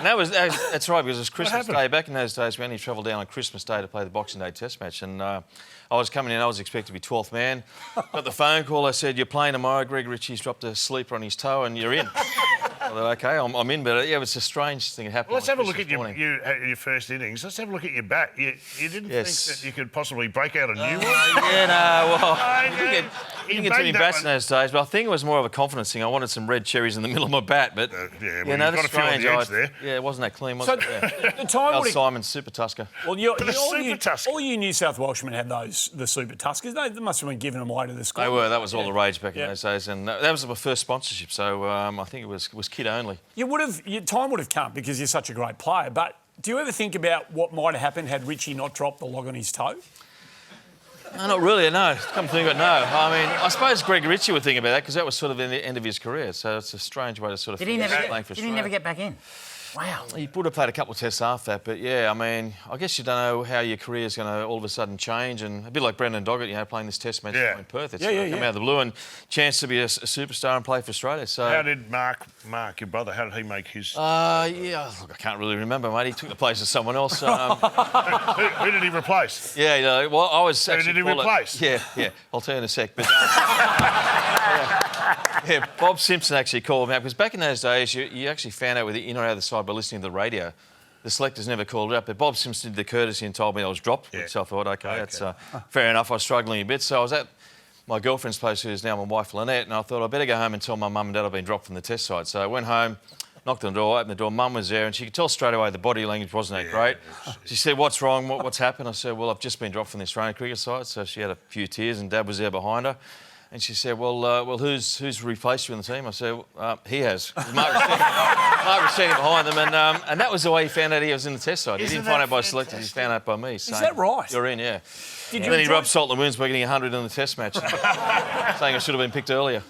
And that's right, because it was Christmas Day. Back in those days, we only travelled down on Christmas Day to play the Boxing Day Test match. And I was coming in, I was expected to be 12th man. Got the phone call, I said, "You're playing tomorrow. Greg Ritchie's dropped a sleeper on his toe and you're in." I thought, OK, I'm in, but yeah, it was a strange thing that happened. Well, let's have a look at your first innings. Let's have a look at your bat. You didn't think that you could possibly break out a new one? Yeah, no, well, you didn't get too many bats in those days, but I think it was more of a confidence thing. I wanted some red cherries in the middle of my bat, but yeah, well, you've got a few on the edge there. Yeah, it wasn't that clean, was it? Yeah. The time Simon's Super Tusker. Well, all you New South Welshmen had the Super Tuskers. They must have been giving them away to the school. They were. That was all the rage back in those days, and that was my first sponsorship. So I think it was kid only. Your time would have come because you're such a great player. But do you ever think about what might have happened had Richie not dropped the log on his toe? No, not really, no. Come to think of it, no. I mean, I suppose Greg Ritchie would think about that because that was sort of the end of his career. So it's a strange way to sort of... Did he never get back in? Wow. He would have played a couple of tests after that, but yeah, I mean, I guess you don't know how your career's going to all of a sudden change, and a bit like Brendan Doggett, playing this test match in Perth. It's come out of the blue and chance to be a superstar and play for Australia. So how did Mark, your brother, how did he make his? Look, I can't really remember, mate. He took the place of someone else. Who did he replace? Yeah, well, I was actually... Who did he replace? Yeah. I'll tell you in a sec. But yeah, Bob Simpson actually called me out because back in those days, you actually found out whether in or out of the side by listening to the radio. The selectors never called it up, but Bob Simpson did the courtesy and told me I was dropped. Yeah. So I thought, OK, that's fair enough. I was struggling a bit. So I was at my girlfriend's place, who's now my wife, Lynette, and I thought I'd better go home and tell my mum and dad I'd been dropped from the test side. So I went home, knocked on the door, opened the door. Mum was there, and she could tell straight away the body language wasn't that great. She said, "What's wrong? What's happened?" I said, "Well, I've just been dropped from the Australian cricket side." So she had a few tears, and Dad was there behind her. And she said, well, who's replaced you in the team? I said, he has. Mark was standing behind them, and that was the way he found out he was in the test side. He didn't find out by selectors, he found out by me. Is that right? You're in, yeah. And then he rubbed salt in the wounds by getting 100 in the test match, saying I should have been picked earlier.